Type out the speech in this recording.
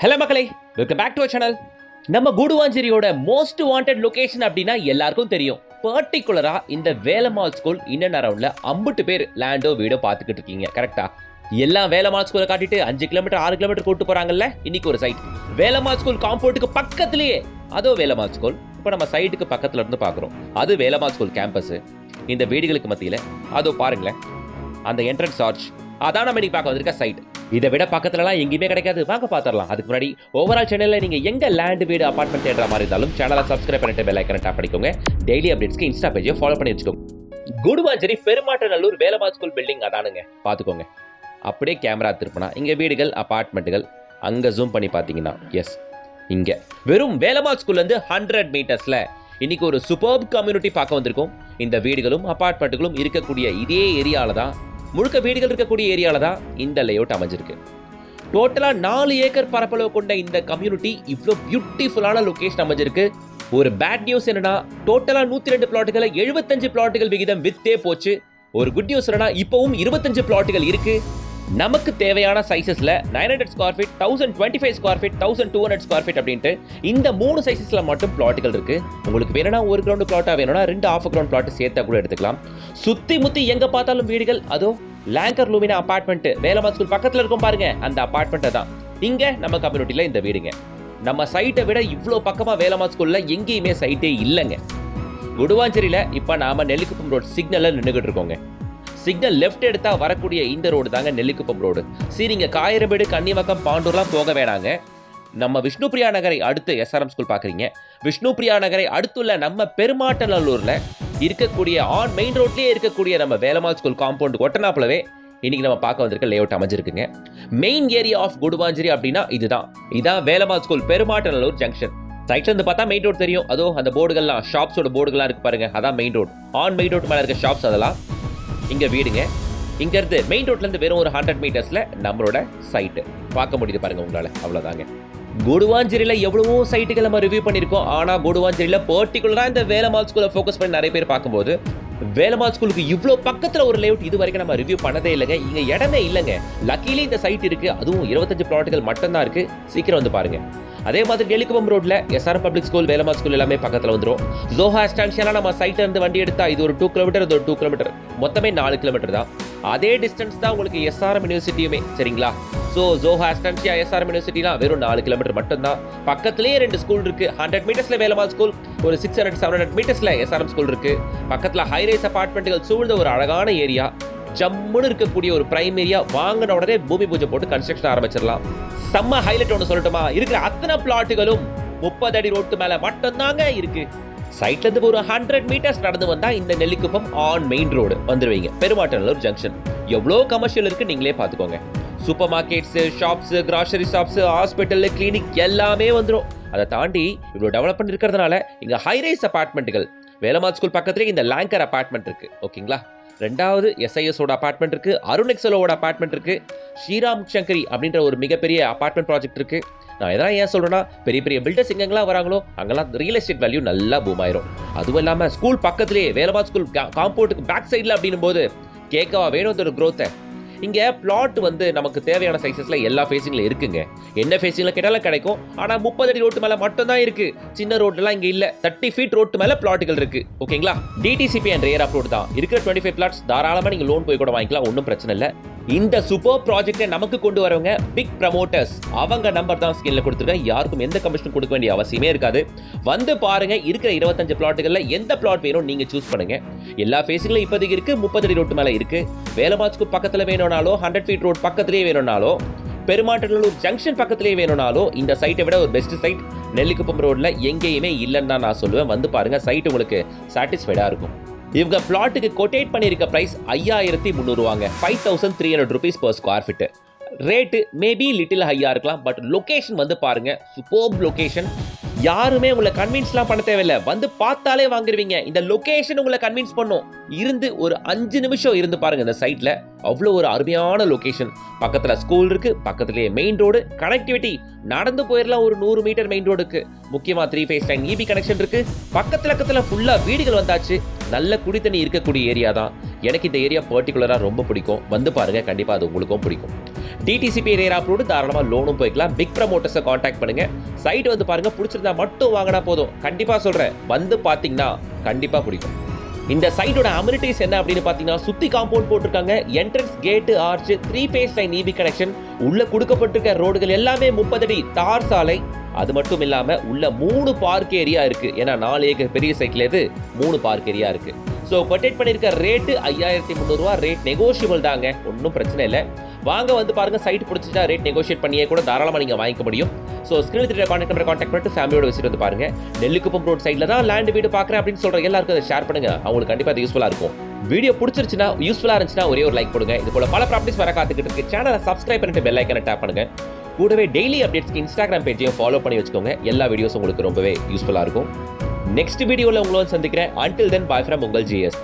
Hello மக்களே, welcome back to our channel. நம்ம கூடுவாஞ்சேரியோட மோஸ்ட் வாண்டட் லொகேஷன் அப்படின்னா எல்லாருக்கும் தெரியும். பர்டிகுலரா இந்த வேலம்மாள் ஸ்கூல் இன்னன் அரவுண்ட்ல 50 பேர் லேண்டோ வீடோ பார்த்துக்கிட்டு இருக்கீங்க. கரெக்டா? எல்லாம் வேலம்மாள் ஸ்கூலை காட்டிட்டு 5 கிலோமீட்டர் 6 கிலோமீட்டர் கூட்டு போறாங்கல்ல. இன்னைக்கு ஒரு சைட் வேலம்மாள் ஸ்கூல் காம்பவுண்டுக்கு பக்கத்துலயே, அதோ வேலம்மாள் ஸ்கூல். இப்போ நம்ம சைட்டுக்கு பக்கத்துல இருந்து பார்க்குறோம். அது வேலம்மாள் ஸ்கூல் கேம்பஸ். இந்த வீடுகளுக்கு மத்தியில் அதோ பாருங்களேன், அந்த என்ட்ரன்ஸ் ஆர்ச். அதான் நம்ம இன்னைக்கு பார்க்க வந்திருக்க சைட். இதை விட பக்கத்துலலாம் எங்கேயுமே கிடைக்காது. வாங்க பார்த்துடலாம். அதுக்கு முன்னாடி ஓவரால் சேனலில் நீங்கள் எங்கே லேண்ட் வீடு அபார்ட்மெண்ட் தேடுற மாதிரி இருந்தாலும் சேனலை சப்ஸ்கிரைப் பண்ணிட்டு பெல் ஐக்கனை டாப் பண்ணிக்கோங்க. டெய்லி அப்டேட்ஸ்க்கு இன்ஸ்டா பேஜை ஃபாலோ பண்ணி வச்சுக்கோங்க. கூடுவாஞ்சேரி பெருமாட்டநல்லூர் வேலம்மாள் ஸ்கூல் பில்டிங் அதானுங்க, பார்த்துக்கோங்க. அப்படியே கேமரா திருப்பினா இங்கே வீடுகள் அபார்ட்மெண்ட்டுகள். அங்கே ஜூம் பண்ணி பார்த்தீங்கன்னா எஸ், இங்கே வெறும் வேலம்மாள் ஸ்கூல்லேருந்து 100 மீட்டர்ஸில் இன்னைக்கு ஒரு சூப்பர்ப் கம்யூனிட்டி பார்க்க வந்திருக்கோம். இந்த வீடுகளும் அபார்ட்மெண்ட்டுகளும் இருக்கக்கூடிய இதே ஏரியாவில் தான், முழுக்க வீடுகள் இருக்கக்கூடிய ஏரியாவில் தான் இந்த லேஅவுட் அமைஞ்சிருக்கு. டோட்டலாக 4 ஏக்கர் பரப்பளவு கொண்ட இந்த கம்யூனிட்டி இவ்வளோ பியூட்டிஃபுல்லான லொகேஷன் அமைஞ்சிருக்கு. ஒரு பேட் நியூஸ் என்னன்னா, டோட்டலாக 102 பிளாட்டுகளை 75 பிளாட்டுகள் விகிதம் வித்தே போச்சு. ஒரு குட் நியூஸ் என்னன்னா, இப்போவும் 25 பிளாட்டுகள் இருக்கு. நமக்கு தேவையான சைஸஸ்ல 900 square feet, 1025 square feet, 1200 square feet அப்படின்ட்டு இந்த 3 சைஸஸ்ல மட்டும் பிளாட்டுகள் இருக்கு. உங்களுக்கு வேணும்னா ஒரு கிரவுண்ட் பிளாட்டா வேணும்னா 2 ஆஃப் கிரவுண்ட் பிளாட் சேர்த்தா கூட எடுத்துக்கலாம். சுத்தி முத்தி எங்க பார்த்தாலும் வீடுகள். அதோ Langer Lumina apartment Velammal school பக்கத்துல இருக்கும் பாருங்க, அந்த அபார்ட்மெண்ட் தான் இங்க நம்ம கம்யூனிட்டியில இந்த வீடுங்க. நம்ம சைட்டை விட இவ்வளோ பக்கமா வேலம்மாள் ஸ்கூல்ல எங்கேயுமே சைட்டே இல்லைங்க. கூடுவாஞ்சேரியில இப்ப நாம நெல்லிக்குப்பம் ரோட் சிக்னல்ல நின்றுகிட்டு இருக்கோங்க. சிக்னல் லெஃப்ட் எடுத்தா வரக்கூடிய இந்த ரோடு தாங்க நெல்லிக்குப்பம் ரோடு. நீங்க காயிரபேடு, கன்னிவாக்கம், பாண்டூர்லாம் போக வேணாங்க. நம்ம விஷ்ணுபிரியா நகரை அடுத்து எஸ்ஆர்எம் ஸ்கூல் பார்க்குறீங்க. விஷ்ணுபிரியா நகரை அடுத்துள்ள நம்ம பெருமாட்டநல்லூர்ல இருக்கக்கூடிய மெயின் ரோட்லேயே இருக்கக்கூடிய நம்ம வேலம்மாள் ஸ்கூல் காம்பவுண்ட் ஒட்டனாப்புலவே இன்னைக்கு நம்ம பார்க்க வந்திருக்க லேஅவுட் அமைஞ்சிருக்குங்க. மெயின் ஏரியா ஆஃப் கூடுவாஞ்சேரி அப்படின்னா இதான் வேலம்மாள் ஸ்கூல் பெருமாட்டநல்லூர் ஜங்ஷன். சைட்ல இருந்து பார்த்தா மெயின் ரோட் தெரியும். அதோ அந்த போர்டுகள்லாம், ஷாப்ஸோட போர்டுகள்லாம் இருக்கு பாருங்க, அதான் மெயின் ரோட். மெயின் ரோட் மேலே இருக்க ஷாப்ஸ் அதெல்லாம் இங்க வீடுங்க. இங்க இருந்து மெயின் ரோட்ல இருந்து வெறும் ஒரு 100 மீட்டர்ஸ்ல நம்மளோட சைட்டு பார்க்க முடியுது பாருங்க உங்களால. அவ்வளவுதாங்க. கூடுவாஞ்சேரியில எவ்வளவோ சைட்டுகள் நம்ம ரிவ்யூ பண்ணிருக்கோம். ஆனா கூடுவாஞ்சேரியில பர்டிகுலரா இந்த வேலம்மாள் ஸ்கூலை ஃபோக்கஸ் பண்ணி நிறைய பேர் பார்க்கும்போது, வேலம்மாள் ஸ்கூலுக்கு இவ்வளோ பக்கத்துல ஒரு லேஅவுட் இது வரைக்கும் நம்ம ரிவ்யூ பண்ணதே இல்லைங்க. இங்க இடமே இல்லைங்க. லக்கிலி இந்த சைட் இருக்கு. அதுவும் 25 பிளாட்டுகள் மட்டும்தான் இருக்கு. சீக்கிரம் வந்து பாருங்க. அதே மாதிரி நெல்லிக்குப்பம் ரோட்ல SRM public school, Velammal school எல்லாமே பக்கத்துல வந்துடும். ஜோஹா எக்ஸ்டென்ஷன்லாம் நம்ம சைட்ல இருந்து வண்டி எடுத்தா இது ஒரு 2 கிலோமீட்டர், இது ஒரு 2 கிலோமீட்டர், மொத்தமே 4 கிலோமீட்டர் தான். அதே டிஸ்டன்ஸ் தான் உங்களுக்கு எஸ்ஆர்எம் யூனிவர்சிட்டியுமே, சரிங்களா? ஸோ ஜோஹா எக்ஸ்டென்ஷியா எஸ்ஆர்எம் யூனிவர்சிட்டிலாம் வெறும் 4 கிலோமீட்டர் மட்டும்தான். பக்கத்துலேயே 2 ஸ்கூல் இருக்கு. 100 மீட்டர்ஸ்ல வேலம்மாள் ஸ்கூல், ஒரு 600-700 மீட்டர்ஸ்ல எஸ்ஆர்எம் ஸ்கூல் இருக்கு. பக்கத்துல ஹைரைஸ் அபார்ட்மெண்ட்டுகள் சூழ்ந்த ஒரு அழகான ஏரியா, ஜம்முன்னு இருக்கக்கூடிய ஒரு பிரைம் ஏரியா. வாங்கின உடனே பூமி பூஜை போட்டு கன்ஸ்ட்ரக்ஷன் ஆரம்பிச்சிடலாம். செம்ம ஹைலைட் ஒன்று சொல்லட்டுமா? இருக்கிற அத்தனை பிளாட்டுகளும் 30 அடி ரோட்டு மேல மட்டும்தாங்க இருக்கு. சைட்ல இருந்து ஒரு 100 மீட்டர்ஸ் நடந்து வந்தா இந்த நெல்லிக்குப்பம் மெயின் ரோடு வந்துருவீங்க. பெருமாட்டநல்லூர் ஜங்ஷன். எவ்வளோ கமர்ஷியல் இருக்கு நீங்களே பார்த்துக்கோங்க. Super markets, shops, grocery shops, hospital, clinic எல்லாமே வந்துடும். அதை தாண்டி இவ்வளோ டெவலப்மெண்ட் இருக்கிறதுனால இங்க ஹைரைஸ் அபார்ட்மெண்ட்டுகள், வேலம்மாள் ஸ்கூல் பக்கத்துலேயே இந்த லேங்கர் அபார்ட்மெண்ட் இருக்கு. ஓகேங்களா? 2வது எஸ்ஐஎஸோட அபார்ட்மெண்ட் இருக்கு, அருண் எக்ஸலோட அபார்ட்மெண்ட் இருக்கு, ஸ்ரீராம் சங்கரி அப்படின்ற ஒரு மிகப்பெரிய அபார்ட்மெண்ட் ப்ராஜெக்ட் இருக்கு. நான் எதெல்லாம் ஏன் சொல்றேன்னா, பெரிய பெரிய பில்டர்ஸ் எங்கெங்கெல்லாம் வராங்களோ அங்கெல்லாம் ரியல் எஸ்டேட் வேல்யூ நல்லா பூம் ஆயிரும். அதுவும் இல்லாமல் ஸ்கூல் பக்கத்துலேயே வேலம்மாள் ஸ்கூல் காம்பவுண்டுக்கு பேக் சைடில் அப்படின்னும் போது கேட்கவா வேணும் ஒரு க்ரோத்தை. இங்கே பிளாட் நமக்கு தேவையான சைஸஸ்ல எல்லா ஃபேஸிங்ல இருக்குங்க. என்ன ஃபேஸிங்ல கேட்டாலும் கிடைக்கும். ஆனால் 30 அடி ரோட்டு மேலே மட்டும்தான் இருக்கு. சின்ன ரோட்லாம் இங்கே இல்லை. 30 ஃபீட் ரோட்டு மேலே பிளாட்டுகள் இருக்கு. ஓகேங்களா? டிடிசிபி அண்ட் ரேர் அப்ரோட் தான் இருக்கிற 25 பிளாட்ஸ். தாராளமாக நீங்கள் லோன் போய் கூட வாங்கிக்கலாம், ஒன்றும் பிரச்சனை இல்லை. இந்த சூப்பர் ப்ராஜெக்டை நமக்கு கொண்டு வரவங்க பிக் ப்ரமோட்டர்ஸ். அவங்க நம்பர் தான் ஸ்கிரீன்ல கொடுத்துருக்கேன். யாருக்கும் எந்த கமிஷன் கொடுக்க வேண்டிய அவசியமே இருக்காது. வந்து பாருங்க. இருக்கிற 25 பிளாட்டுகள்ல எந்த பிளாட் வேணும் நீங்க சூஸ் பண்ணுங்க. எல்லா ஃபேஸிங்ல இப்போதைக்கு இருக்கு. 30 அடி ரோட்டு மேல இருக்கு. வேலம்மாள் ஸ்கூல் பக்கத்துல வேணும்னாலோ, 100 ஃபீட் ரோட் பக்கத்திலேயே வேணும்னாலோ, பெருமாட்டநல்லூர் ஜங்ஷன் பக்கத்திலேயே வேணும்னாலோ, இந்த சைட்டை விட ஒரு பெஸ்ட் சைட் நெல்லிக்குப்பம் ரோட்ல எங்கேயுமே இல்லைன்னு தான் நான் சொல்லுவேன். வந்து பாருங்க. சைட் உங்களுக்கு சாட்டிஸ்ஃபைடா இருக்கும். இவங்க பிளாட்டுக்கு கொட்டேட் பண்ணியிருக்க பிரைஸ் 5300 ரூபாங்க. 5300 rupees per square feet. Rate maybe little higher இருக்கலாம். பட் லொகேஷன் வந்து பாருங்க, சூப்பர்ப் லொகேஷன். யாருமே உங்களை கன்வின்ஸ்லாம் பண்ண தேவையில்லை. வந்து பார்த்தாலே வாங்கிடுவீங்க. இந்த லொகேஷன் உங்களை கன்வின்ஸ் பண்ணும். இருந்து ஒரு 5 நிமிஷம் இருந்து பாருங்க இந்த சைட்ல. அவ்வளோ ஒரு அருமையான லொகேஷன். பக்கத்துல ஸ்கூல் இருக்கு, பக்கத்துலேயே மெயின் ரோடு, கனெக்டிவிட்டி நடந்து போயிடலாம். ஒரு 100 மீட்டர் மெயின் ரோடுக்கு. முக்கியமா 3 phase லைன் EB கனெக்ஷன் இருக்கு. பக்கத்துல ஃபுல்லா வீடுகள் வந்தாச்சு. நல்ல குடித்தண்ணி இருக்கக்கூடிய ஏரியா தான். எனக்கு இந்த ஏரியா பர்டிகுலராக ரொம்ப பிடிக்கும். வந்து பாருங்க, கண்டிப்பாக அது உங்களுக்கும் பிடிக்கும். டிடிசிபி ஏரியா அப்ரூவ்டு, தாராளமாக லோனும் போய்க்கலாம். பிக் ப்ரமோட்டர்ஸை காண்டாக்ட் பண்ணுங்க. சைட் வந்து பாருங்க, பிடிச்சிருந்தா மட்டும் வாங்கினா போதும். கண்டிப்பாக சொல்கிறேன், வந்து பார்த்தீங்கன்னா கண்டிப்பாக பிடிக்கும். இந்த சைட்டோட அமினிட்டிஸ் என்ன அப்படின்னு பார்த்தீங்கன்னா, சுற்றி காம்பவுண்ட் போட்டிருக்காங்க. என்ட்ரன்ஸ் கேட்டு, arch, 3 face line EB connection, உள்ள கொடுக்கப்பட்டிருக்க ரோடுகள் எல்லாமே 30 அடி தார் சாலை. அது மட்டும் இல்லாமல் உள்ள 3 பார்க் ஏரியா இருக்கு. ஏன்னா 4 ஏக்கர் பெரிய சைக்கிள் எது, 3 பார்க் ஏரியா இருக்கு. ஸோ பர்டேட் பண்ணியிருக்க ரேட்டு 5300 ரூபா. ரேட் நெகோஷியபிள் தாங்க, ஒன்றும் பிரச்சனை இல்லை. வாங்க வந்து பாருங்க, சைட் பிடிச்சிட்டா ரேட் நெகோஷியேட் பண்ணியே கூட தாராளமாக நீங்கள் வாங்கிக்க முடியும். ஸோ ஸ்கிரீன் தெரியுற கான்டாக்ட் நம்பரை கான்டாக்ட் பண்ணிட்டு ஃபேமிலியோட விசிட் வந்து பாருங்க. நெல்லிக்குப்பம் ரோட் சைடில் தான் லேண்ட் வீடு பார்க்குறேன் அப்படின்னு சொல்கிற எல்லாருக்கும் அதை ஷேர் பண்ணுங்க. அவங்களுக்கு கண்டிப்பாக அது யூஸ்ஃபுல்லாக இருக்கும். வீடியோ பிடிச்சிருச்சுன்னா, யூஸ்ஃபுல்லாக இருந்துச்சுன்னா ஒரே ஒரு லைக் கொடுங்க. இது போல பல ப்ராப்பர்ட்டிஸ் வர காத்துக்கிட்டு இருக்கு. சேனலை சப்ஸ்கிரைப் பண்ணிட்டு பெல் ஐக்கனை டேப் பண்ணுங்க. கூடவே டெய்லி அப்டேட்ஸ்க்கு இன்ஸ்டாகிராம் பேஜையும் ஃபாலோ பண்ணி வச்சுக்கோங்க. எல்லா வீடியோஸும் உங்களுக்கு ரொம்பவே யூஸ்ஃபுல்லாக இருக்கும். நெக்ஸ்ட் வீடியோவில் உங்களோட சந்திக்கிறேன். Until then, bye from உங்கள் GS.